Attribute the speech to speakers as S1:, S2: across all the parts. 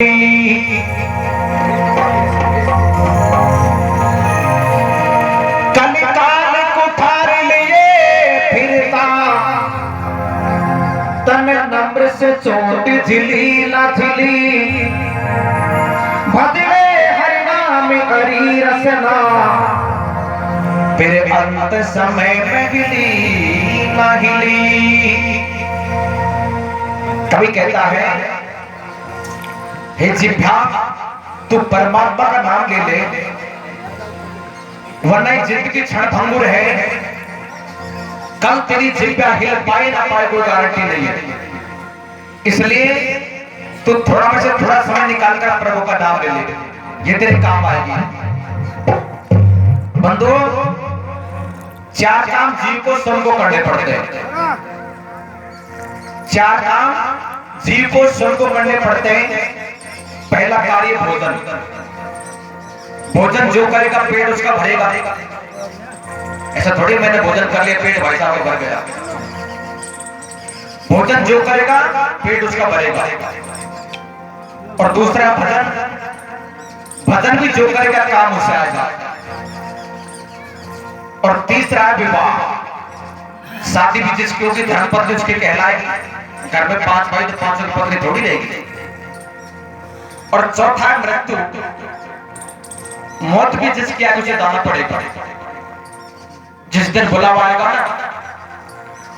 S1: कलिकाल कुठार लिए फिरता तन नम्र से चोट झिली न झिली भदरे हरिणा में हरी रसना फिर अंत समय में हिली न हिली। कवि कहता है, हे जिह्वा तू परमात्मा का नाम ले ले, वरना जिंदगी क्षण भंगुर है। कल तेरी जिह्वा हिल पाए ना पाए कोई गारंटी नहीं है। इसलिए तू थोड़ा में से थोड़ा समय निकाल कर प्रभु का नाम ले ले, ये तेरे काम आएगी। बंधु, चार काम जीव को स्वयं को करने पड़ते हैं। चार काम जीव को स्वयं को करने पड़ते हैं। पहला कार्य भोजन। भोजन जो करेगा पेट उसका भरेगा। ऐसा थोड़ी मैंने भोजन कर लिया पेट भाई साहब भर गया। भोजन जो करेगा पेट उसका भरेगा। और दूसरा भजन। भजन भी जो करेगा काम उसे आएगा। और तीसरा विवाह। शादी भी जिसकी होगी धर्मपत्नी उसकी कहलाएगी। घर में 5 भाई तो 5 की पत्नी थोड़ी रहेगी। और चौथा मृत्यु। मौत भी जिसकी आगे उसे जाना पड़ेगा। जिस दिन बुलावा आएगा ना,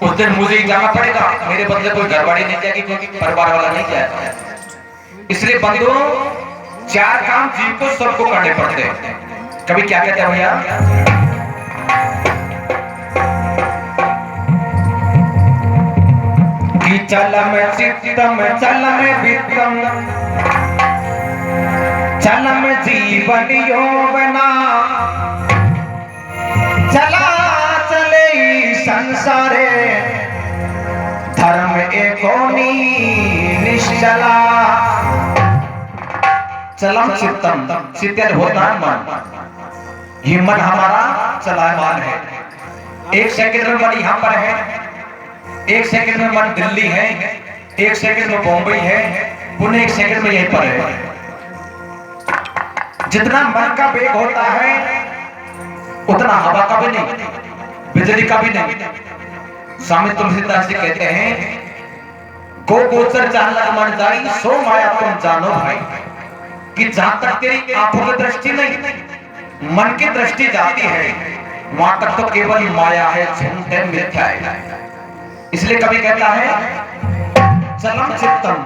S1: उस दिन मुझे ही जाना पड़ेगा। मेरे बदले कोई घरवाड़ी नहीं जाएगी, क्योंकि परिवार वाला नहीं जाएगा। इसलिए बंधुओं, चार काम जीव को सबको करने पड़ते हैं। कभी क्या कहते हैं भैया, कि चल में चित्तम चल में वित्तम चल में जीवन यौवना चला चले संसारे धर्म एकोनी निश्चला। चलम चित्तम, चित्त होता है मन। ये मन हमारा चलायमान है। एक सेकंड में मन यहां पर है, एक सेकंड में मन दिल्ली है, एक सेकंड में बॉम्बे है, पुणे एक सेकंड में यहीं पर है। जितना मन का वेग होता है उतना हवा का भी नहीं, बिजली का भी नहीं। स्वामी तुलसीदास जी कहते हैं, गो गोचर जान लग मन जाई सो माया तुम जानो भाई। कि जहां तक तेरी आंखों की दृष्टि नहीं, मन की दृष्टि जाती है, वहां तक तो केवल माया है, झूठ है, मिथ्या है। इसलिए कभी कहता है, चलम चित्तम,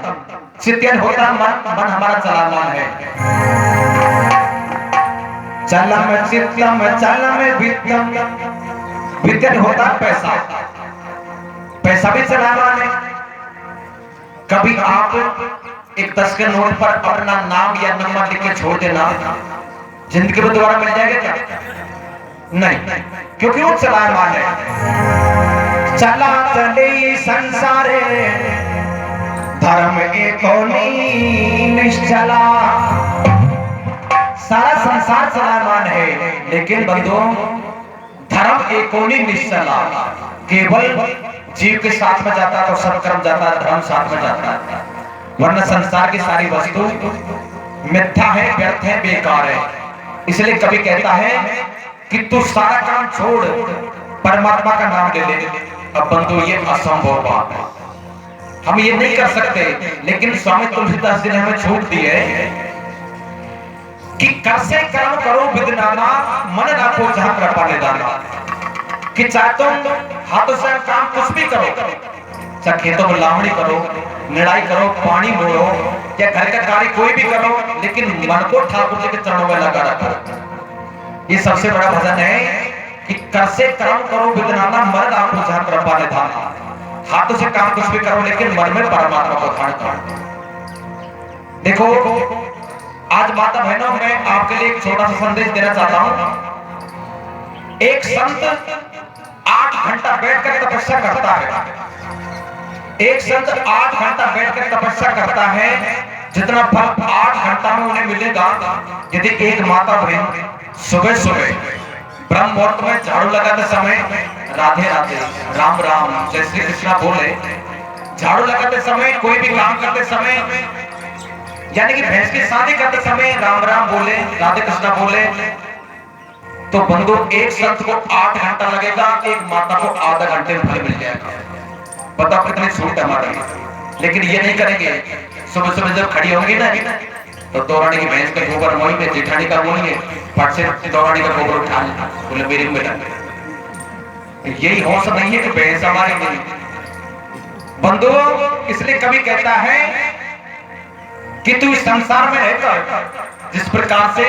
S1: चित्तन होता मन, मन हमारा चलामान है। चलम चित्तम चलम वित्तम, वित्तन होता पैसा, पैसा भी चलामान है। कभी आप एक 10 के नोट पर अपना नाम या नंबर लिख के छोड़ देना, जिंदगी में दोबारा मिल जाएगा क्या? नहीं, क्योंकि वो चलामान है। चला चले संसारे धर्म एकोनी निश्चला। सारा संसार चलामान है, लेकिन बंधुओं धर्म एकोनी निश्चला। केवल जीव के साथ में जाता है तो सब कर्म जाता है, धर्म साथ में जाता है। वरना संसार की सारी वस्तु मिथ्या है, व्यर्थ है, बेकार है। इसलिए कभी कहता है कि तू सारा काम छोड़, परमात्मा का नाम ले ले। अब बंधु, ये असंभव बात है, हम ये नहीं कर सकते। लेकिन स्वामी तुलसीदास जी ने हमें छूट दी है कि कर से कर्म करो विदनाना, मन राखो जहां कृपा निधाना। कि चाहे तुम हाथों से काम कुछ भी करो, चाहे खेतों में लावणी करो, निराई करो, पानी मोड़ो, या घर का कार्य कोई भी करो, लेकिन मन को ठाकुर जी के चरणों में लगा रखो। ये सबसे बड़ा भजन है कि कर से कर्म करो विदनाना, मन राखो जहां कृपा निधाना। हाथों से काम कुछ भी करो, लेकिन मन में परमात्मा को ध्यान करो। देखो, आज माता बहनों, मैं आपके लिए एक छोटा सा संदेश देना चाहता हूं। एक संत 8 घंटा बैठकर तपस्या करता है। एक संत 8 घंटा बैठकर तपस्या करता है। जितना फल 8 घंटा में उन्हें मिलेगा, यदि एक माता बहन सुबह सुबह ब्रह्म मुहूर्त में झाड़ू लगाते समय राधे राधे, राम राम, जय श्री कृष्णा बोले, झाड़ू लगाते समय, कोई भी काम करते समय यानी कि भैंस की शादी करते समय राम राम बोले, राधे कृष्णा बोले, तो बंधु एक संत को 8 घंटा लगेगा, एक माता को आधा घंटे में फल मिल जाएगा। बताओ कितनी छूट है हमारी। लेकिन ये नहीं करेंगे। सुबह सुबह जब खड़ी होंगी ना, तो दौरानी की भैंस का गोबर मोई पे जेठानी का बोलेंगे, पट से दौरानी का गोबर उठा ले, बोले मेरी में डाल। यही होश नहीं है कि भैंस हमारी नहीं। बंधुओं, इसलिए कवि कहता है कि तू इस संसार में रहकर जिस प्रकार से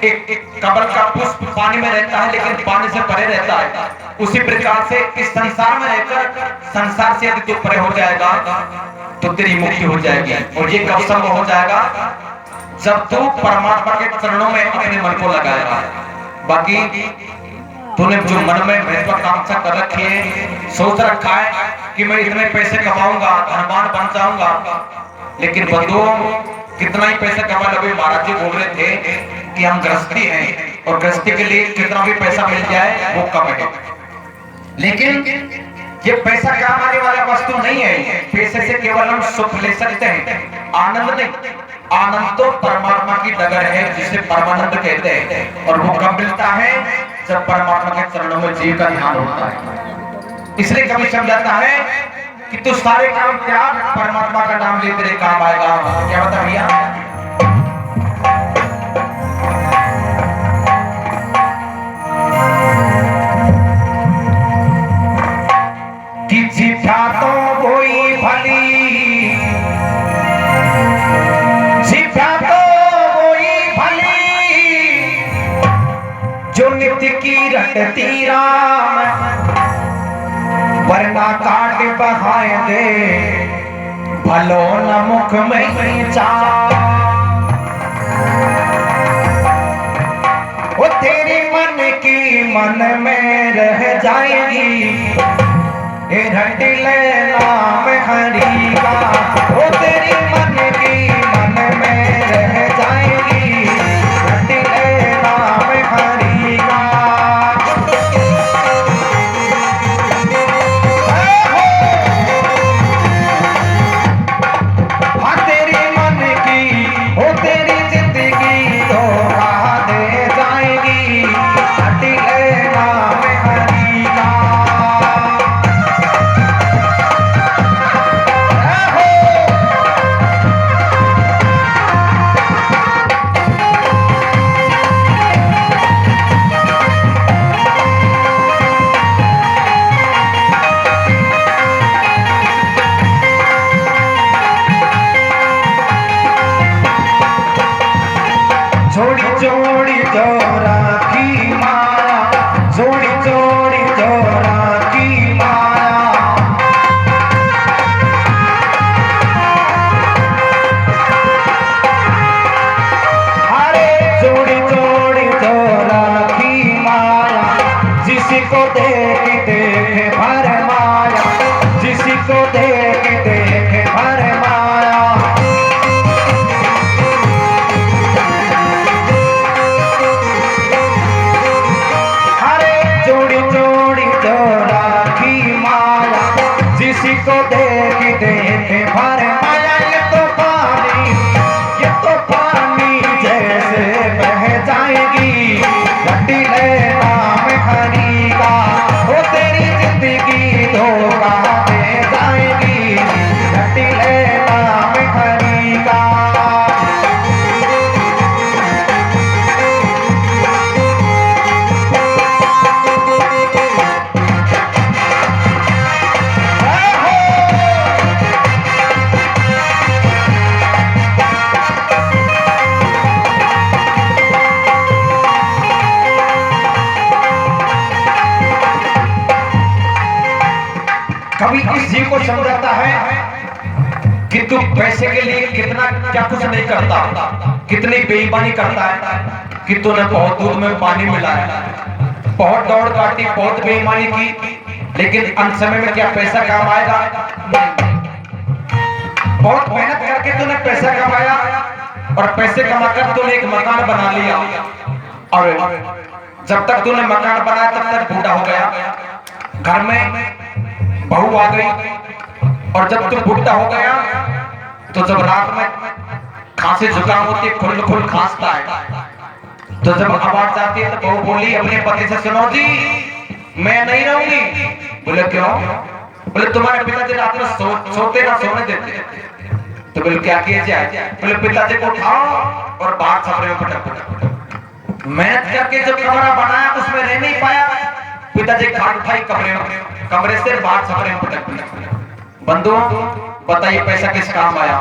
S1: एक कमल का पुष्प पानी में रहता है लेकिन पानी से परे रहता है, उसी प्रकार से इस संसार में रहकर संसार से यदि तू परे हो जाएगा तो तेरी मुक्ति हो जाएगी। और ये कब संभव हो जाएगा? जब तू परमात्मा के चरणों में अपने मन को लगाएगा। बाकी तूने जो मन में महत्वाकांक्षा कर रखी है, सोच रखा है कि मैं इतने पैसे कमाऊंगा, धनवान बन जाऊंगा, लेकिन बंधुओं कितना ही पैसा कमा लो। महाराज जी बोल रहे थे कि हम गृहस्थी हैं और गृहस्थी के लिए कितना भी पैसा मिल जाए वो कम है, लेकिन ये पैसा कमाने वाला वस्तु नहीं है। पैसे से केवल हम सुख ले सकते हैं, आनंद नहीं। आनंद तो परमात्मा की डगर है जिसे परमानंद कहते हैं, और वो कब मिलता है? जब परमात्मा के चरणों में जीव का ध्यान होता है। इसलिए कभी समझाता है कि तू सारे काम त्याग, परमात्मा का नाम ले, तेरे काम आएगा। क्या बता भैया? जिठा तो कोई भली, जिठा तो कोई भली, जो नित्य की रटती राम, वरना काट बहाए दे, भलो न मुख में चा। वो तेरे मन की मन में रह जाएगी, रट ले नाम हरि का। वो तेरी मन की मन में रह जाएगी, रट ले नाम हरि का। कभी इस जीव को समझाता है कि तू पैसे के लिए कितना क्या कुछ नहीं करता, कितनी बेईमानी करता है कि तूने बहुत दूध में पानी मिलाया, बहुत दौड़ काटी, बहुत बेईमानी की, लेकिन अंत समय में क्या पैसा काम आएगा? बहुत मेहनत करके तूने पैसा कमाया और पैसे कमाकर तूने एक मकान बना लिया, और जब तक तूने मकान बनाया तब तक बूढ़ा हो गया, घर में बहू आ गई, और जब तू बुढ़ा हो गया तो जब रात में खांसी जुकाम होती है, खुल खुल खांसता है। तो जब आवाज आती है तो बहू बोली अपने पति से, सुनो जी मैं नहीं रहूंगी। बोले क्यों? बोले तुम्हारे पिताजी रात में सोते ना सोने देते। तो बोले क्या किया जाए? बोले पिताजी को उठाओ और बाहर छपरे में पटक। मेहनत करके जो कमरा बनाया उसमें रह नहीं पाया, पिताजी खाट उठाई कमरे से बाहर छपरे में पटक। बंधुओं बताइए पैसा किस काम आया?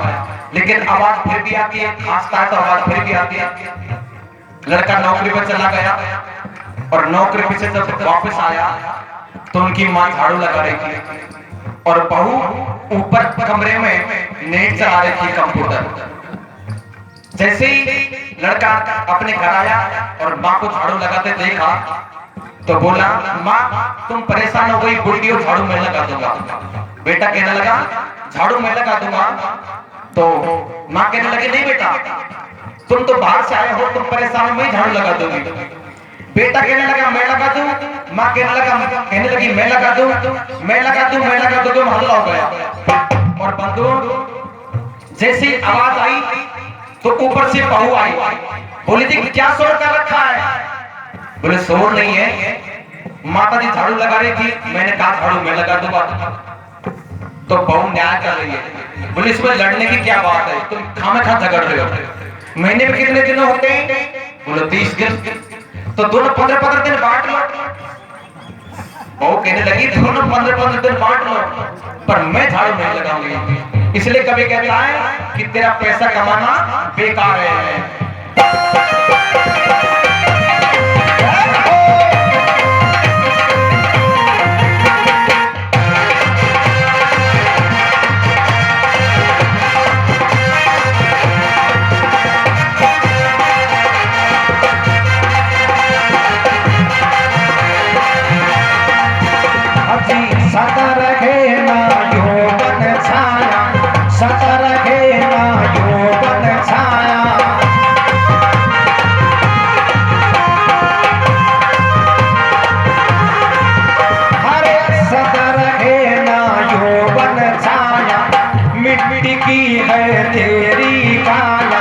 S1: लेकिन आवाज फिर भी आती है, खांसता है तो आवाज फिर भी आती है। लड़का नौकरी पर चला गया और नौकरी पे से जब वापस आया तो उनकी मां झाड़ू लगा रही थी और बहू ऊपर कमरे में नेट चला रही थी कंप्यूटर। जैसे ही लड़का अपने घर आया और मां को झाड़ू लगाते देखा तो बोला, मां तुम परेशान हो गई, बुढ़ी हो, झाड़ू मैं लगा दूंगा। बेटा कहने लगा झाड़ू मैं लगा दूंगा। तो मां कहने लगी नहीं बेटा, तुम तो बाहर से आए हो, तुम परेशान हो, मैं झाड़ू लगा दूंगी। बेटा कहने लगा मैं लगा दूं। मां कहने लगी मैं लगा दूं, मैं लगा दूं, मैं लगा दूं। तुम हल्ला हो गया। और बंधुओं जैसे ही आवाज आई तो ऊपर से बहू आई, बोली थी क्या शोर कर रखा है? बोले शोर नहीं है, माता जी झाड़ू लगा रही थी, मैंने कहा झाड़ू मैं लगा दूंगा। तो बहू न्याय कर रही है। बोले इसमें लड़ने की क्या बात है, तुम खामखा झगड़ रहे हो। महीने में कितने दिन होते हैं? बोलो 30 दिन। तो दोनों 15-15 दिन बांट लो। बहू कहने लगी दोनों 15-15 दिन बांट लो, पर मैं झाड़ू नहीं लगाऊंगी। इसलिए कभी कहता है कि तेरा पैसा कमाना बेकार है।
S2: मिट्टी की है तेरी काया,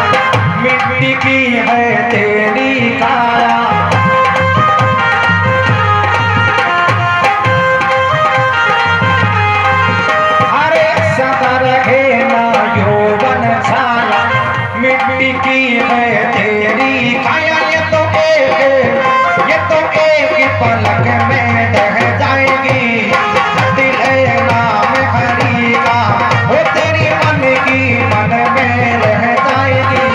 S2: मिट्टी की है तेरी काया। अरे सदा रहे ना यौवन छाया, मिट्टी की है तेरी काया। ये तो एक पलक में ढह जाएगी, दिल नाम हरि का हो तेरी मन की मन में रह जाएगी,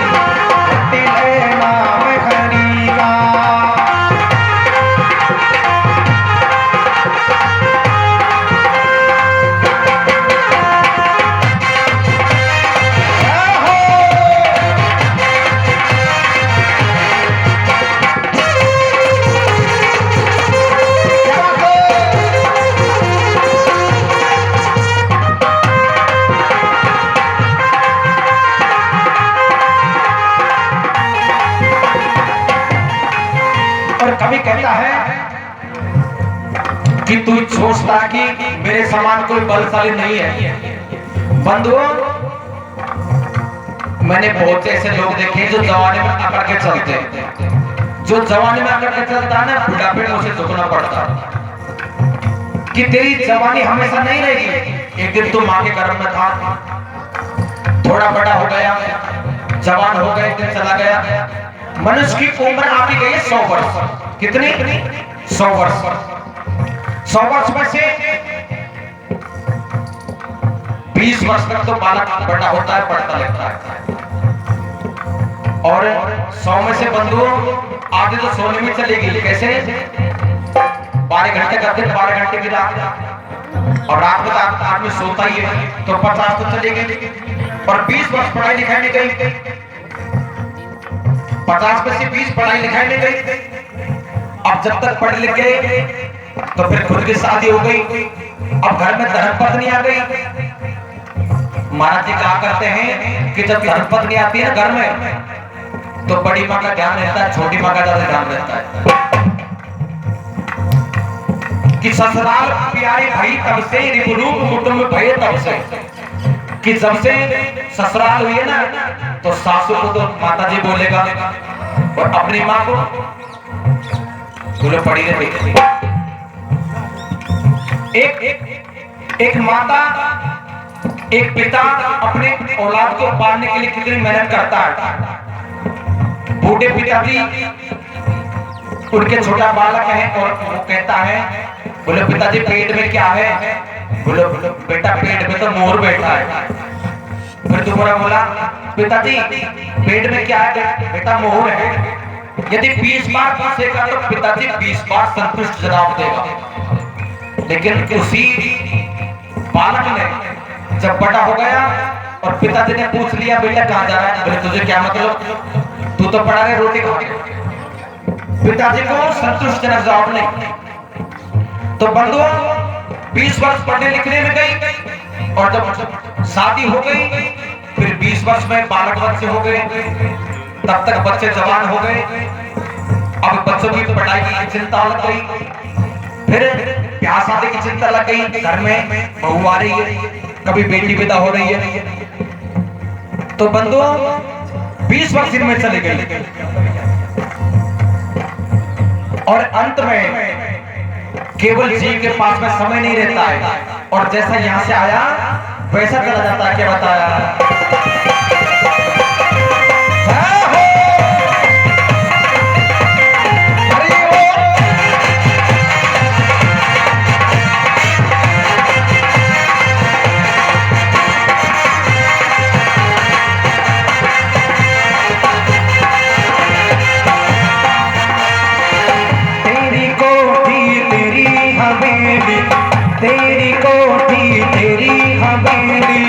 S2: दिल नाम हरि का। और कभी कहता है कि तू सोचता कि मेरे समान कोई बलशाली नहीं है। बंधुओं मैंने बहुत ऐसे लोग देखे जो जवानी में अकड़ के चलते हैं। जो जवानी में अकड़ के चलता है ना, बुढ़ापे में उसे झुकना पड़ता है कि तेरी जवानी हमेशा नहीं रहेगी। एक दिन तू माँ के गर्भ में था, थोड़ा बड़ा हो गया, जवान हो गए, दिन चला गया। मनुष्य की उम्र आपकी गई है 100 वर्ष। कितनी? 100 वर्ष। 100 वर्ष में से 20 वर्ष तक तो बालक बड़ा होता है, पढ़ता लिखता है। और 100 में से बंधुओं आधे तो सोने में चलेगी। कैसे? 12 घंटे करते, 12 घंटे की रात, और रात में तो आदमी सोता ही है, तो 50 तो चलेगी। और 20 वर्ष पढ़ाई लिखाई नहीं गई, 50 में से 20 पढ़ाई लिखाई नहीं गई। अब जब तक पढ़ लिख गए तो फिर खुद की शादी हो गई, अब घर में धर्मपत्नी आ गई। महाराज जी कहा करते हैं कि जब धर्मपत्नी आती है ना घर में, तो बड़ी माँ का ध्यान रहता है, छोटी माँ का ज्यादा ध्यान रहता है। कि ससुराल प्यारे भाई तब से, रिपुरूप कुटुंब भय तब से। कि जब से ससुराल हुई है ना,
S1: तो सासू को तो माता जी बोलेगा और अपनी माँ को बोले पड़ी रहे। एक माता एक पिता अपने औलाद को पालने के लिए कितनी मेहनत करता है। बूढ़े पिताजी उनके छोटा बालक है और वो कहता है, बोले पिताजी पेट में क्या है? बोले बेटा पेट में तो मोर बैठा है। फिर दोबारा बोला पिताजी पेट में क्या है? बेटा मोर है। यदि 20 बार पूछेगा तो पिताजी 20 बार संतुष्ट जवाब देगा। लेकिन उसी बालक ने जब बड़ा हो गया और पिताजी ने पूछ लिया बेटा कहाँ जा रहा है? बोले तुझे क्या मतलब, तू तो पड़ा है रोटी खा के। पिताजी को संतुष्टजनक जवाब नहीं। तो बंधुओं 20 वर्ष पढ़ने लिखने में गई और जब शादी हो गई फिर 20 वर्ष में बालक बच्चे हो गए, तब तक बच्चे जवान हो गए। अब बच्चों की पढ़ाई की चिंता लग गई, फिर ब्याह शादी की चिंता लग गई। घर में बहू आ रही है, कभी बेटी विदा हो रही है। तो बंधुओं 20 वर्ष इनमें चले गए और अंत में केवल जीव के पास में समय नहीं रहता है और जैसा यहां से आया वैसा चला जाता है। क्या बताया?
S2: तेरी कोठी तेरी हवेली,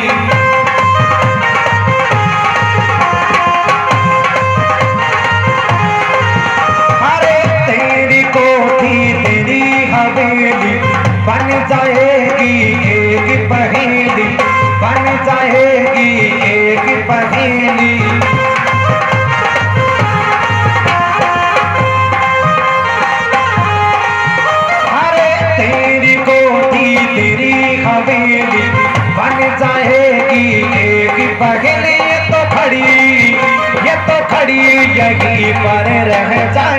S2: अरे तेरी कोठी तेरी हवेली बन जाएगी एक पहेली, बन जाएगी एक पहेली। तेरी हवेली बन जाएगी एक पहेली। ये तो खड़ी यहीं पर रह जाए।